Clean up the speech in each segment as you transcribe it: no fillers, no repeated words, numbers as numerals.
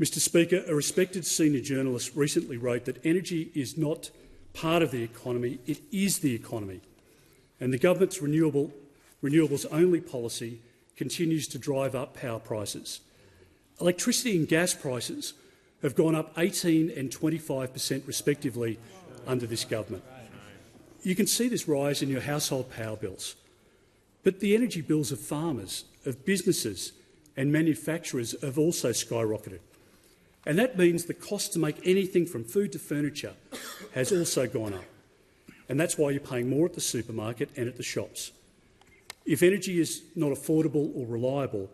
Mr Speaker, a respected senior journalist recently wrote that energy is not part of the economy, it is the economy. And the government's renewables-only policy continues to drive up power prices. Electricity and gas prices have gone up 18% and 25% respectively under this government. You can see this rise in your household power bills. But the energy bills of farmers, of businesses and manufacturers have also skyrocketed. And that means the cost to make anything from food to furniture has also gone up. And that's why you're paying more at the supermarket and at the shops. If energy is not affordable or reliable,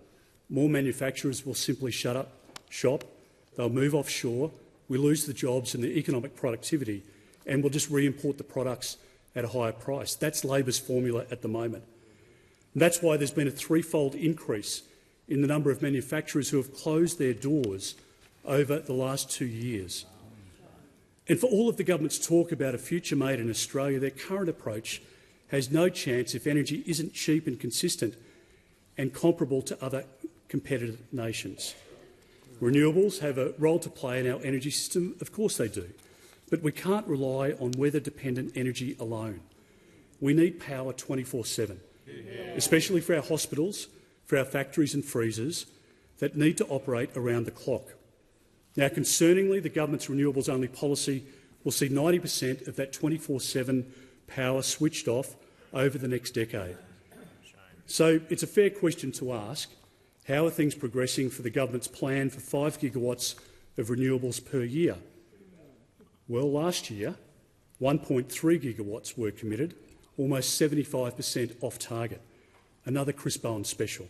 more manufacturers will simply shut up shop, they'll move offshore, we lose the jobs and the economic productivity, and we'll just re-import the products at a higher price. That's Labor's formula at the moment. And that's why there's been a threefold increase in the number of manufacturers who have closed their doors over the last 2 years. And for all of the government's talk about a future made in Australia, their current approach has no chance if energy isn't cheap and consistent and comparable to other competitive nations. Renewables have a role to play in our energy system, of course they do, but we can't rely on weather-dependent energy alone. We need power 24/7, especially for our hospitals, for our factories and freezers that need to operate around the clock. Now, concerningly, the government's renewables-only policy will see 90% of that 24/7 power switched off over the next decade. So it's a fair question to ask, how are things progressing for the government's plan for 5 gigawatts of renewables per year? Well, last year, 1.3 gigawatts were committed, almost 75% off target. Another Chris Bowen special.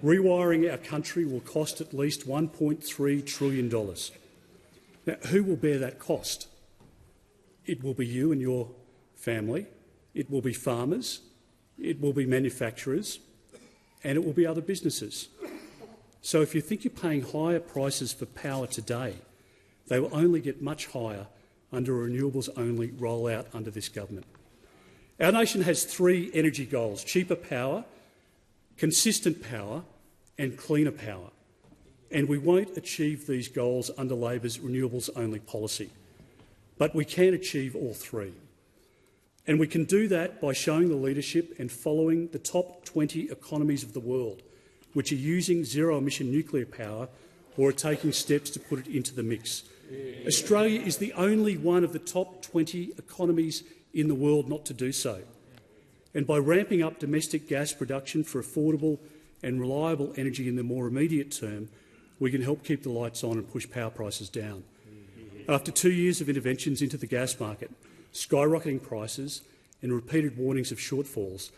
Rewiring our country will cost at least $1.3 trillion. Now, who will bear that cost? It will be you and your family, it will be farmers, it will be manufacturers, and it will be other businesses. So if you think you're paying higher prices for power today, they will only get much higher under a renewables-only rollout under this government. Our nation has 3 energy goals: cheaper power, consistent power and cleaner power. And we won't achieve these goals under Labor's renewables-only policy. But we can achieve all 3. And we can do that by showing the leadership and following the top 20 economies of the world, which are using zero-emission nuclear power or are taking steps to put it into the mix. Australia is the only one of the top 20 economies in the world not to do so. And by ramping up domestic gas production for affordable and reliable energy in the more immediate term, we can help keep the lights on and push power prices down. After 2 years of interventions into the gas market, skyrocketing prices and repeated warnings of shortfalls,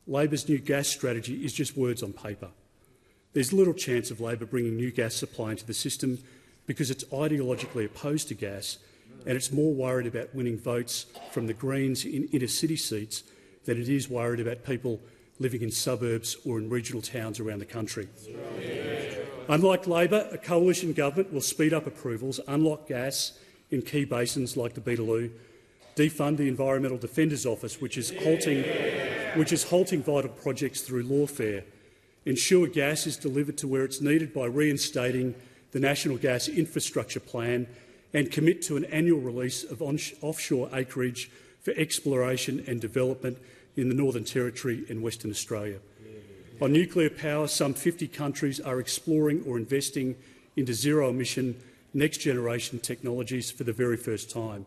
Labor's new gas strategy is just words on paper. There's little chance of Labor bringing new gas supply into the system because it's ideologically opposed to gas and it's more worried about winning votes from the Greens in inner-city seats than it is worried about people living in suburbs or in regional towns around the country. Unlike Labor, a coalition government will speed up approvals, unlock gas in key basins like the Beetaloo, defund the Environmental Defenders Office, which is halting vital projects through lawfare, ensure gas is delivered to where it's needed by reinstating the National Gas Infrastructure Plan, and commit to an annual release of offshore acreage for exploration and development in the Northern Territory and Western Australia. On nuclear power, some 50 countries are exploring or investing into zero-emission, next-generation technologies for the very first time.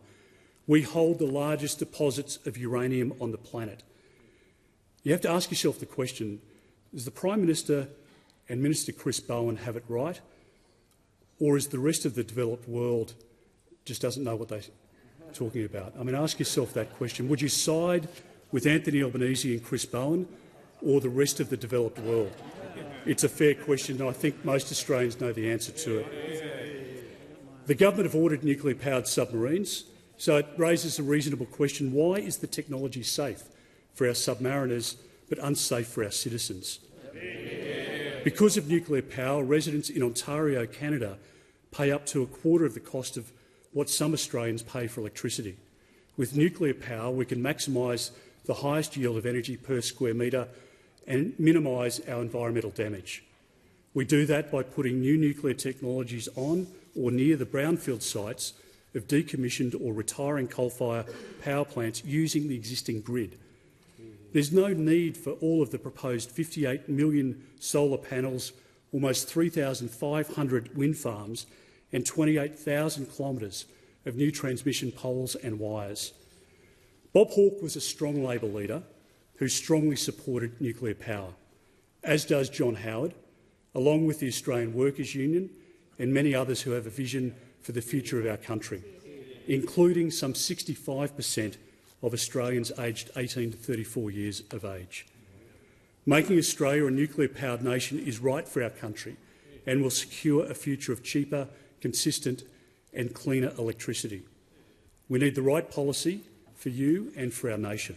We hold the largest deposits of uranium on the planet. You have to ask yourself the question, does the Prime Minister and Minister Chris Bowen have it right, or is the rest of the developed world just doesn't know what they're talking about? I mean, ask yourself that question. Would you side with Anthony Albanese and Chris Bowen or the rest of the developed world? It's a fair question, and I think most Australians know the answer to it. The government have ordered nuclear-powered submarines, so it raises a reasonable question: why is the technology safe for our submariners but unsafe for our citizens? Because of nuclear power, residents in Ontario, Canada, pay up to a quarter of the cost of what some Australians pay for electricity. With nuclear power, we can maximise the highest yield of energy per square metre and minimise our environmental damage. We do that by putting new nuclear technologies on or near the brownfield sites of decommissioned or retiring coal-fired power plants using the existing grid. There's no need for all of the proposed 58 million solar panels, almost 3,500 wind farms and 28,000 kilometres of new transmission poles and wires. Bob Hawke was a strong Labor leader who strongly supported nuclear power, as does John Howard, along with the Australian Workers' Union and many others who have a vision for the future of our country, including some 65% of Australians aged 18 to 34 years of age. Making Australia a nuclear-powered nation is right for our country and will secure a future of cheaper, consistent and cleaner electricity. We need the right policy for you and for our nation.